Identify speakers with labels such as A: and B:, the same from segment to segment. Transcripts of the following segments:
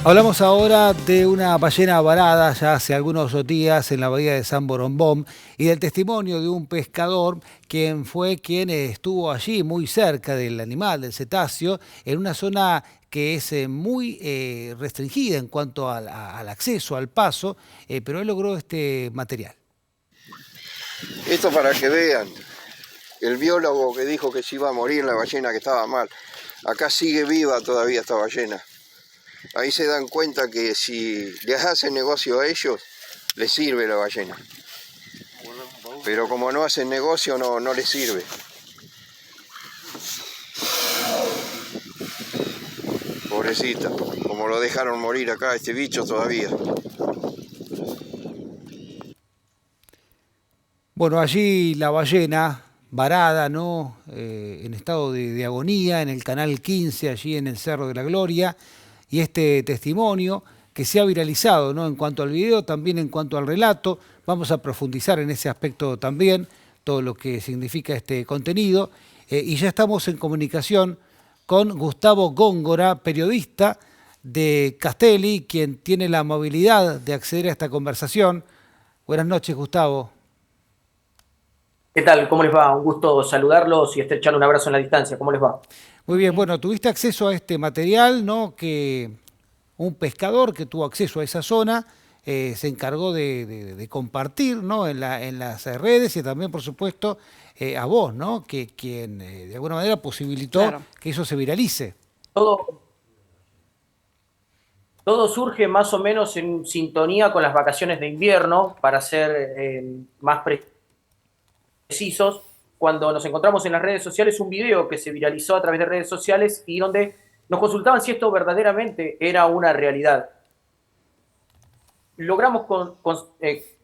A: Hablamos ahora de una ballena varada ya hace algunos días en la bahía de San Borombón y del testimonio de un pescador quien estuvo allí muy cerca del animal, del cetáceo, en una zona que es muy restringida en cuanto al acceso, al paso, pero él logró este material.
B: Esto para que vean, el biólogo que dijo que se iba a morir la ballena, que estaba mal, acá sigue viva todavía esta ballena. Ahí se dan cuenta que si les hacen negocio a ellos, les sirve la ballena. Pero como no hacen negocio, no les sirve. Pobrecita, como lo dejaron morir acá, este bicho todavía.
A: Bueno, allí la ballena varada, ¿no? En estado de agonía, en el canal 15, allí en el Cerro de la Gloria, y este testimonio que se ha viralizado, ¿no? En cuanto al video, también en cuanto al relato, vamos a profundizar en ese aspecto también, todo lo que significa este contenido, y ya estamos en comunicación con Gustavo Góngora, periodista de Castelli, quien tiene la amabilidad de acceder a esta conversación. Buenas noches, Gustavo.
C: ¿Qué tal? ¿Cómo les va? Un gusto saludarlos y estrecharle un abrazo en la distancia. ¿Cómo les va?
A: Muy bien, bueno, tuviste acceso a este material, ¿no? Que un pescador que tuvo acceso a esa zona se encargó de compartir, ¿no? En las redes y también, por supuesto, a vos, ¿no? Que quien de alguna manera posibilitó
D: Claro.
A: que eso se viralice.
C: Todo, todo surge más o menos en sintonía con las vacaciones de invierno, para ser más precisos, cuando nos encontramos en las redes sociales un video que se viralizó a través de redes sociales y donde nos consultaban si esto verdaderamente era una realidad. Logramos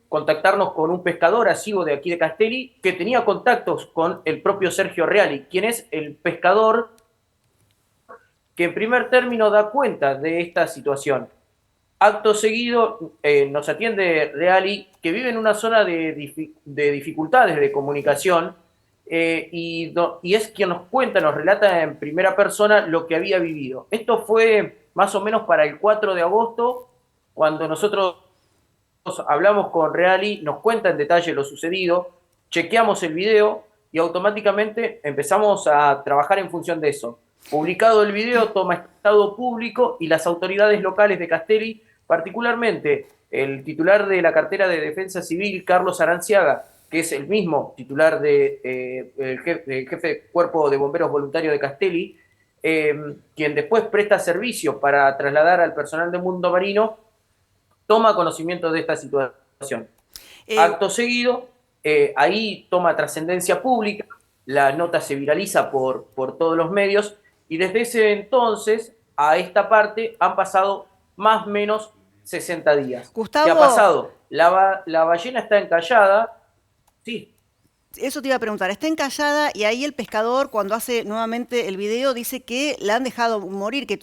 C: contactarnos con un pescador asiduo de aquí de Castelli que tenía contactos con el propio Sergio Reali, quien es el pescador que en primer término da cuenta de esta situación. Acto seguido nos atiende Reali, que vive en una zona de dificultades de comunicación, y es quien nos cuenta, nos relata en primera persona lo que había vivido. Esto fue más o menos para el 4 de agosto, cuando nosotros hablamos con Reali, nos cuenta en detalle lo sucedido, chequeamos el video y automáticamente empezamos a trabajar en función de eso. Publicado el video, toma estado público y las autoridades locales de Castelli, particularmente el titular de la cartera de Defensa Civil, Carlos Aranciaga, que es el mismo titular el jefe de Cuerpo de Bomberos Voluntarios de Castelli, quien después presta servicio para trasladar al personal de Mundo Marino, toma conocimiento de esta situación.
D: Eh,
C: Acto seguido, ahí toma trascendencia pública, la nota se viraliza por todos los medios y desde ese entonces a esta parte han pasado más o menos 60 días. ¿Qué ha
D: Gustavo,
C: pasado? La ballena está encallada, sí,
D: eso te iba a preguntar. Está encallada y ahí el pescador, cuando hace nuevamente el video, dice que la han dejado morir, que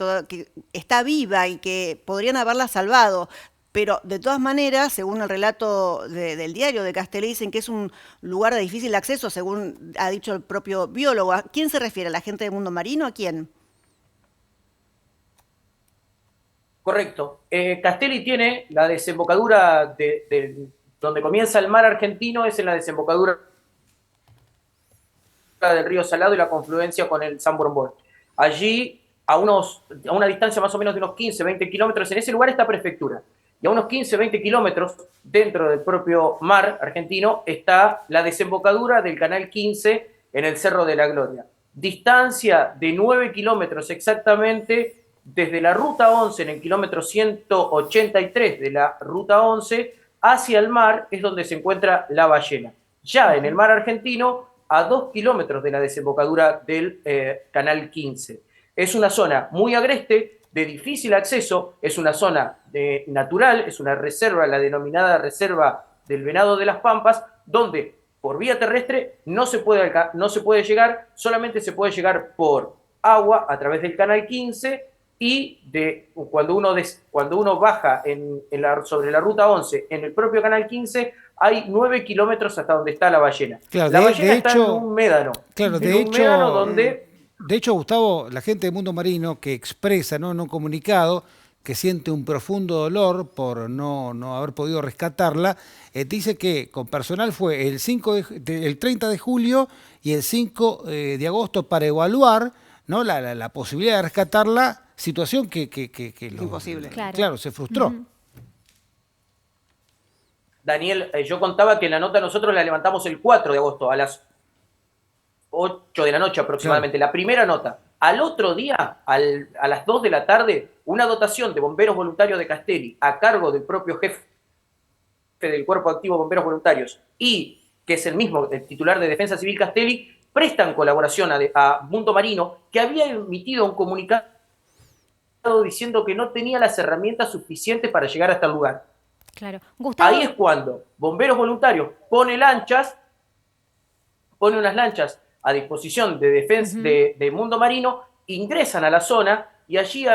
D: está viva y que podrían haberla salvado. Pero de todas maneras, según el relato del diario de Castelli, dicen que es un lugar de difícil acceso, según ha dicho el propio biólogo. ¿A quién se refiere? ¿A la gente del mundo marino? ¿A quién?
C: correcto. Castelli tiene la desembocadura donde comienza el mar argentino, es en la desembocadura del río Salado y la confluencia con el San Borondón. Allí, a una distancia más o menos de unos 15, 20 kilómetros, en ese lugar está prefectura. Y a unos 15, 20 kilómetros dentro del propio mar argentino está la desembocadura del Canal 15 en el Cerro de la Gloria. Distancia de 9 kilómetros exactamente desde la Ruta 11 en el kilómetro 183 de la Ruta 11 hacia el mar es donde se encuentra la ballena. Ya en el mar argentino, a 2 kilómetros de la desembocadura del Canal 15. Es una zona muy agreste, de difícil acceso, es una zona natural, es una reserva, la denominada Reserva del Venado de las Pampas, donde por vía terrestre no se puede llegar, solamente se puede llegar por agua a través del Canal 15 y cuando uno baja sobre la Ruta 11 en el propio Canal 15, hay 9 kilómetros hasta donde está la ballena.
A: Claro,
C: La ballena
A: de
C: está en
A: hecho,
C: un médano,
A: claro,
C: en un médano donde...
A: de hecho, Gustavo, la gente del mundo marino que expresa, ¿no? En un comunicado que siente un profundo dolor por no haber podido rescatarla, dice que con personal fue el 30 de julio y el 5 de agosto para evaluar, ¿no?, la posibilidad de rescatarla, situación que
D: Imposible.
A: Claro, se frustró.
C: Daniel, yo contaba que en la nota nosotros la levantamos el 4 de agosto a las 8 de la noche aproximadamente, la primera nota. Al otro día, a las 2 de la tarde, una dotación de bomberos voluntarios de Castelli a cargo del propio jefe del Cuerpo Activo de Bomberos Voluntarios y que es el titular de Defensa Civil Castelli, prestan colaboración a Mundo Marino, que había emitido un comunicado diciendo que no tenía las herramientas suficientes para llegar hasta el lugar.
E: Claro. Gustavo...
C: Ahí es cuando Bomberos Voluntarios pone unas lanchas a disposición de defensa de Mundo Marino, ingresan a la zona y allí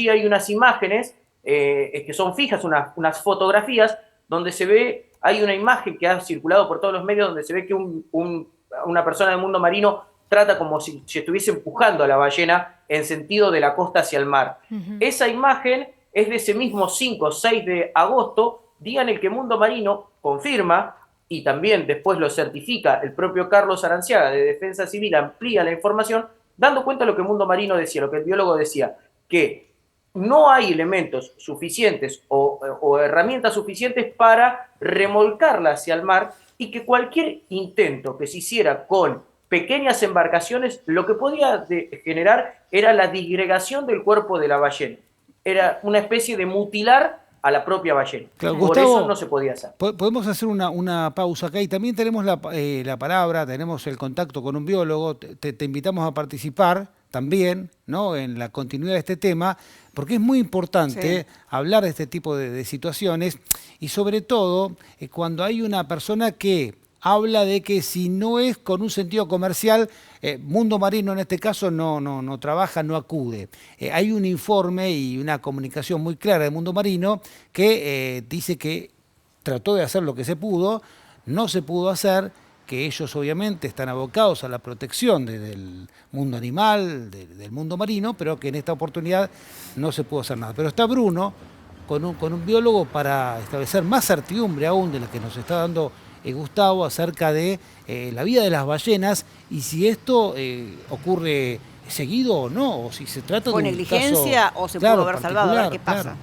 C: hay unas imágenes que son fijas, unas fotografías donde se ve, hay una imagen que ha circulado por todos los medios donde se ve que una persona del Mundo Marino trata como si estuviese empujando a la ballena en sentido de la costa hacia el mar. Esa imagen es de ese mismo 5 o 6 de agosto, día en el que Mundo Marino confirma, y también después lo certifica el propio Carlos Aranciaga de Defensa Civil, amplía la información, dando cuenta de lo que Mundo Marino decía, lo que el biólogo decía, que no hay elementos suficientes o herramientas suficientes para remolcarla hacia el mar y que cualquier intento que se hiciera con pequeñas embarcaciones, lo que podía generar era la disgregación del cuerpo de la ballena. Era una especie de mutilar a la propia ballena.
A: Claro,
C: por
A: Gustavo,
C: eso no se podía hacer.
A: Podemos hacer una pausa acá y también tenemos la palabra, tenemos el contacto con un biólogo, te invitamos a participar también, ¿no?, en la continuidad de este tema, porque es muy importante hablar de este tipo de situaciones y sobre todo cuando hay una persona que habla de que si no es con un sentido comercial, Mundo Marino en este caso no trabaja, no acude. Hay un informe y una comunicación muy clara de Mundo Marino que dice que trató de hacer lo que se pudo, no se pudo hacer, que ellos obviamente están abocados a la protección del mundo animal, del mundo marino, pero que en esta oportunidad no se pudo hacer nada. Pero está Bruno con un biólogo para establecer más certidumbre aún de la que nos está dando Gustavo acerca de la vida de las ballenas y si esto ocurre seguido o no, o si se trata de un
D: negligencia
A: caso,
D: o se
A: claro,
D: pudo haber salvado, a ver qué pasa.
A: Claro.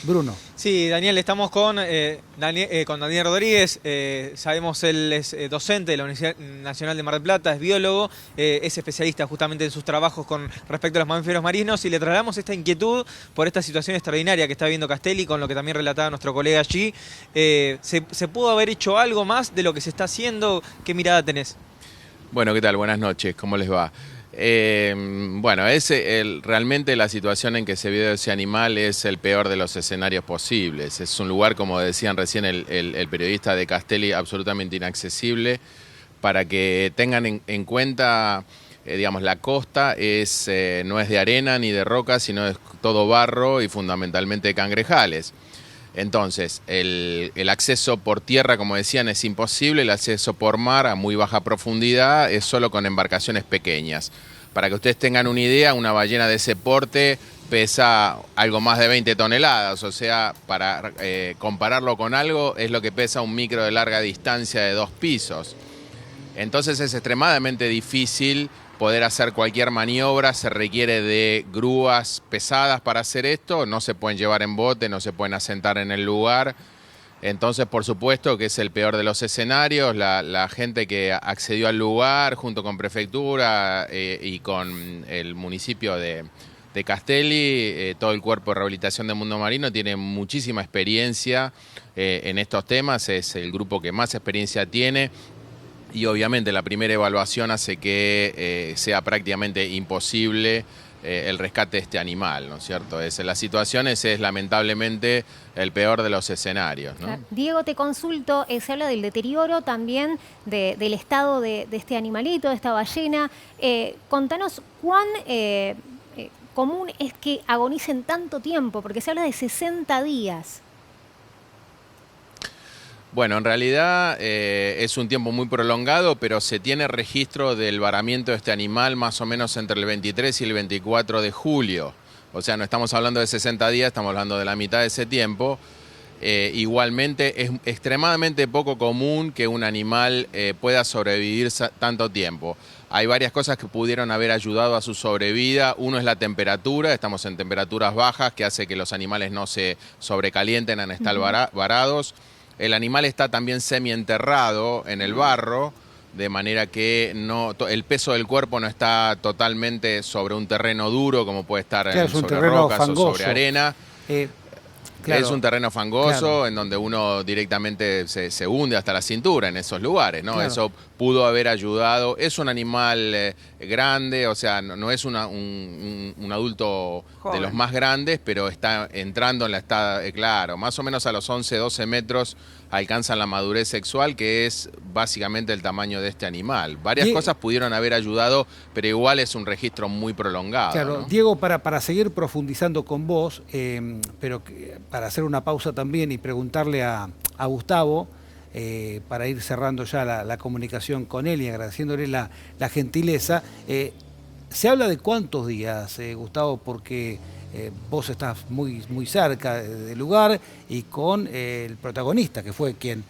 A: Bruno.
F: Sí, Daniel, estamos con Daniel Rodríguez, sabemos él es docente de la Universidad Nacional de Mar del Plata, es biólogo, es especialista justamente en sus trabajos con respecto a los mamíferos marinos y le trasladamos esta inquietud por esta situación extraordinaria que está viviendo Castelli, con lo que también relataba nuestro colega allí. ¿Se pudo haber hecho algo más de lo que se está haciendo? ¿Qué mirada tenés?
G: Bueno, ¿qué tal? Buenas noches, ¿cómo les va? Bueno, realmente la situación en que se vive ese animal es el peor de los escenarios posibles. Es un lugar, como decían recién el periodista de Castelli, absolutamente inaccesible. Para que tengan en cuenta, digamos, la costa no es de arena ni de roca, sino es todo barro y fundamentalmente de cangrejales. Entonces, el acceso por tierra, como decían, es imposible. El acceso por mar a muy baja profundidad es solo con embarcaciones pequeñas. Para que ustedes tengan una idea, una ballena de ese porte pesa algo más de 20 toneladas. O sea, para compararlo con algo, es lo que pesa un micro de larga distancia de 2 pisos. Entonces es extremadamente difícil poder hacer cualquier maniobra, se requiere de grúas pesadas para hacer esto, no se pueden llevar en bote, no se pueden asentar en el lugar. Entonces, por supuesto que es el peor de los escenarios. La gente que accedió al lugar, junto con prefectura y con el municipio de Castelli, todo el cuerpo de rehabilitación de Mundo Marino tiene muchísima experiencia en estos temas, es el grupo que más experiencia tiene. Y obviamente la primera evaluación hace que sea prácticamente imposible el rescate de este animal, ¿no es cierto? La situación es lamentablemente el peor de los escenarios, ¿no?
E: Diego, te consulto, se habla del deterioro también del estado de este animalito, de esta ballena. Contanos cuán común es que agonicen tanto tiempo, porque se habla de 60 días.
G: Bueno, en realidad es un tiempo muy prolongado, pero se tiene registro del varamiento de este animal más o menos entre el 23 y el 24 de julio. O sea, no estamos hablando de 60 días, estamos hablando de la mitad de ese tiempo. Igualmente es extremadamente poco común que un animal pueda sobrevivir tanto tiempo. Hay varias cosas que pudieron haber ayudado a su sobrevida. Uno es la temperatura, estamos en temperaturas bajas que hace que los animales no se sobrecalienten al estar varados. El animal está también semienterrado en el barro, de manera que el peso del cuerpo no está totalmente sobre un terreno duro como puede estar sobre rocas fangoso, o sobre arena. Claro, es un terreno fangoso, claro, en donde uno directamente se hunde hasta la cintura en esos lugares, ¿no? Claro. Eso pudo haber ayudado. Es un animal grande, o sea, no es un adulto joven, de los más grandes, pero está entrando en la claro, más o menos a los 11, 12 metros alcanzan la madurez sexual, que es básicamente el tamaño de este animal. Varias cosas pudieron haber ayudado, pero igual es un registro muy prolongado.
A: Claro,
G: ¿no?
A: Diego, para seguir profundizando con vos, pero para hacer una pausa también y preguntarle a Gustavo, para ir cerrando ya la comunicación con él y agradeciéndole la gentileza, se habla de cuántos días, Gustavo, porque vos estás muy cerca del lugar y con el protagonista, que fue quien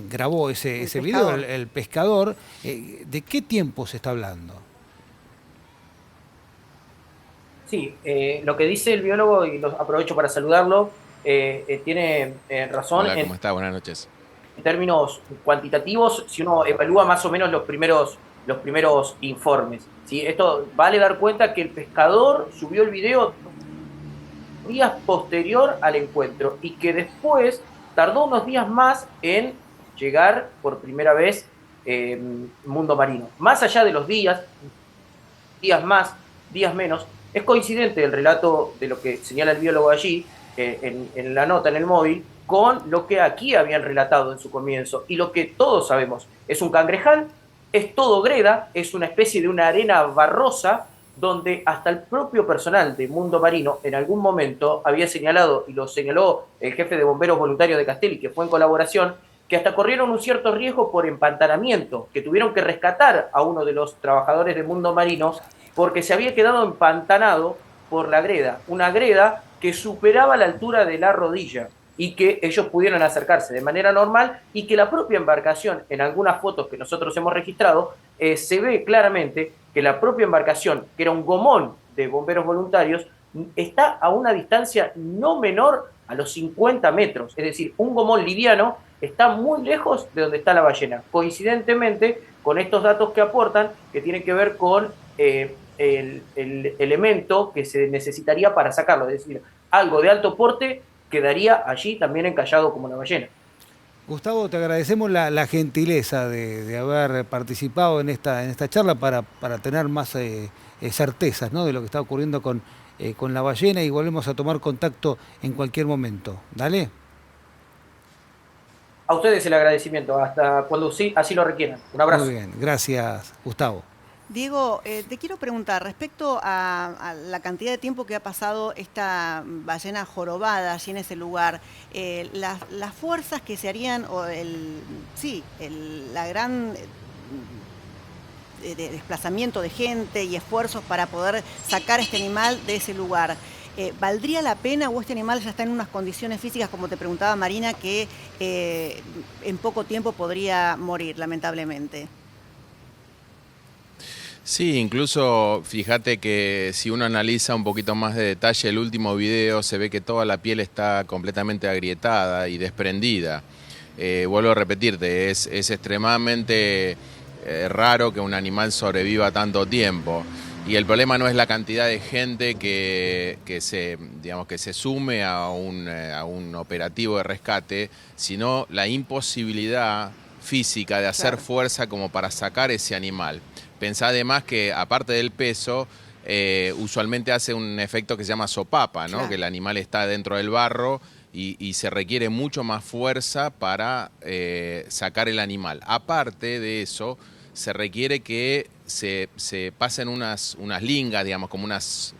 A: grabó ese video, el pescador. ¿De qué tiempo se está hablando?
C: Sí, lo que dice el biólogo, y aprovecho para saludarlo, tiene razón.
G: Hola, ¿cómo está? Buenas noches.
C: En términos cuantitativos, si uno evalúa más o menos los primeros informes, ¿sí? Esto vale dar cuenta que el pescador subió el video días posterior al encuentro y que después tardó unos días más en llegar por primera vez Mundo Marino. Más allá de los días más, días menos, es coincidente el relato de lo que señala el biólogo allí, en la nota, en el móvil, con lo que aquí habían relatado en su comienzo y lo que todos sabemos. Es un cangrejal, es todo greda, es una especie de una arena barrosa donde hasta el propio personal de Mundo Marino en algún momento había señalado, y lo señaló el jefe de bomberos voluntarios de Castelli, que fue en colaboración, que hasta corrieron un cierto riesgo por empantanamiento, que tuvieron que rescatar a uno de los trabajadores de Mundo Marino porque se había quedado empantanado por la greda, una greda que superaba la altura de la rodilla y que ellos pudieron acercarse de manera normal y que la propia embarcación, en algunas fotos que nosotros hemos registrado, se ve claramente que la propia embarcación, que era un gomón de bomberos voluntarios, está a una distancia no menor a los 50 metros. Es decir, un gomón liviano está muy lejos de donde está la ballena. Coincidentemente, con estos datos que aportan, que tienen que ver con el elemento que se necesitaría para sacarlo. Es decir, algo de alto porte quedaría allí también encallado como una ballena.
A: Gustavo, te agradecemos la gentileza de haber participado en esta charla para tener más certezas, ¿no?, de lo que está ocurriendo con la ballena, y volvemos a tomar contacto en cualquier momento. ¿Dale?
C: A ustedes el agradecimiento, hasta cuando sí, así lo requieran. Un abrazo.
A: Muy bien, gracias, Gustavo.
D: Diego, te quiero preguntar, respecto a la cantidad de tiempo que ha pasado esta ballena jorobada allí en ese lugar, las fuerzas que se harían, o la gran desplazamiento de gente y esfuerzos para poder sacar a este animal de ese lugar, ¿valdría la pena, o este animal ya está en unas condiciones físicas, como te preguntaba Marina, que en poco tiempo podría morir, lamentablemente?
G: Sí, incluso fíjate que si uno analiza un poquito más de detalle el último video, se ve que toda la piel está completamente agrietada y desprendida. Vuelvo a repetirte, es extremadamente raro que un animal sobreviva tanto tiempo. Y el problema no es la cantidad de gente que se sume a un operativo de rescate, sino la imposibilidad física de hacer fuerza como para sacar ese animal. Pensá además que, aparte del peso, usualmente hace un efecto que se llama sopapa, ¿no? Claro. Que el animal está dentro del barro y se requiere mucho más fuerza para sacar el animal. Aparte de eso, se requiere que se pasen unas lingas, digamos, como unas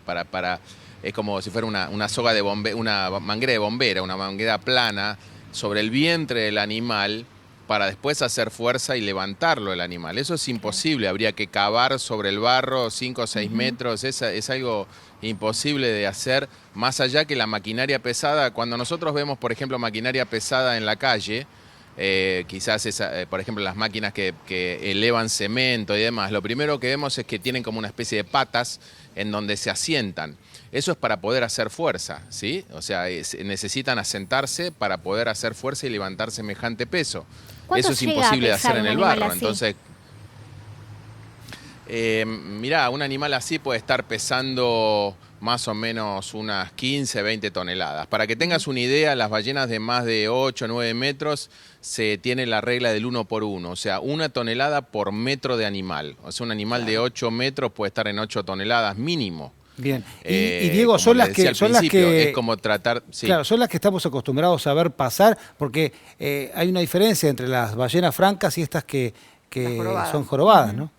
G: es como si fuera una soga de una manguera de bombera, una manguera plana sobre el vientre del animal, para después hacer fuerza y levantarlo el animal. Eso es imposible, habría que cavar sobre el barro 5 o 6 metros, es algo imposible de hacer, más allá que la maquinaria pesada. Cuando nosotros vemos, por ejemplo, maquinaria pesada en la calle, quizás por ejemplo las máquinas que elevan cemento y demás, lo primero que vemos es que tienen como una especie de patas en donde se asientan. Eso es para poder hacer fuerza, ¿sí? O sea, necesitan asentarse para poder hacer fuerza y levantar semejante peso. Eso es imposible de hacer en el barro. Entonces, mirá, un animal así puede estar pesando más o menos unas 15, 20 toneladas. Para que tengas una idea, las ballenas de más de 8, 9 metros se tiene la regla del 1 por 1, o sea, 1 tonelada por metro de animal. O sea, un animal de 8 metros puede estar en 8 toneladas mínimo.
A: Bien. Y Diego, son las que
G: es como tratar, sí.
A: Claro, son las que estamos acostumbrados a ver pasar, porque hay una diferencia entre las ballenas francas y estas que son jorobadas, ¿no?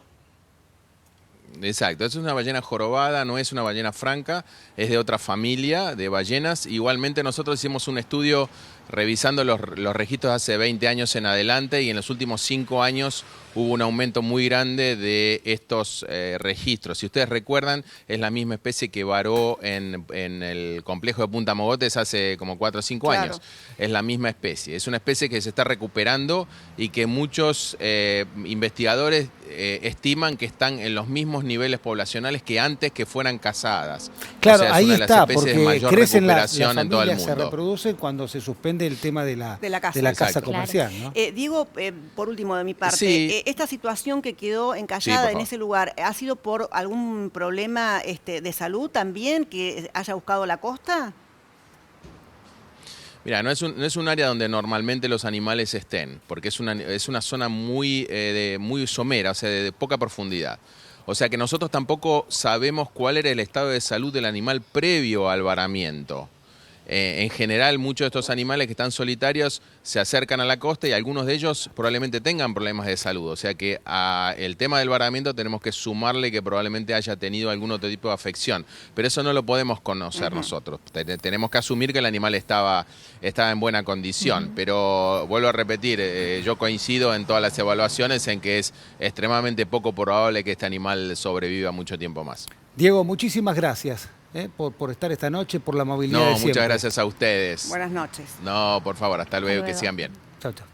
G: Exacto, es una ballena jorobada, no es una ballena franca, es de otra familia de ballenas. Igualmente nosotros hicimos un estudio revisando los registros de hace 20 años en adelante, y en los últimos 5 años hubo un aumento muy grande de estos registros. Si ustedes recuerdan, es la misma especie que varó en el complejo de Punta Mogotes hace como 4 o 5 años. Es la misma especie. Es una especie que se está recuperando y que muchos investigadores estiman que están en los mismos niveles poblacionales que antes que fueran cazadas.
A: Claro,
G: o sea, es
A: ahí
G: una de las
A: está,
G: especies
A: porque
G: de mayor
A: crecen
G: recuperación en todo el
A: familias, se
G: mundo.
A: reproducen cuando se suspende el tema de la caza
G: Exacto.
A: comercial, ¿no?
D: Diego, por último de mi parte,
G: Sí.
D: esta situación que quedó encallada
G: Sí,
D: en ese lugar, ¿ha sido por algún problema de salud también que haya buscado la costa?
G: Mira, no es un área donde normalmente los animales estén, porque es una zona muy somera, o sea, de poca profundidad. O sea que nosotros tampoco sabemos cuál era el estado de salud del animal previo al varamiento. En general, muchos de estos animales que están solitarios se acercan a la costa y algunos de ellos probablemente tengan problemas de salud. O sea que el tema del varamiento tenemos que sumarle que probablemente haya tenido algún otro tipo de afección. Pero eso no lo podemos conocer nosotros. Tenemos que asumir que el animal estaba en buena condición. Pero vuelvo a repetir, yo coincido en todas las evaluaciones en que es extremadamente poco probable que este animal sobreviva mucho tiempo más.
A: Diego, muchísimas gracias por estar esta noche, por la movilidad de siempre.
G: Muchas gracias a ustedes.
D: Buenas noches.
G: No, por favor, hasta luego, que sigan bien.
A: Chao, chao.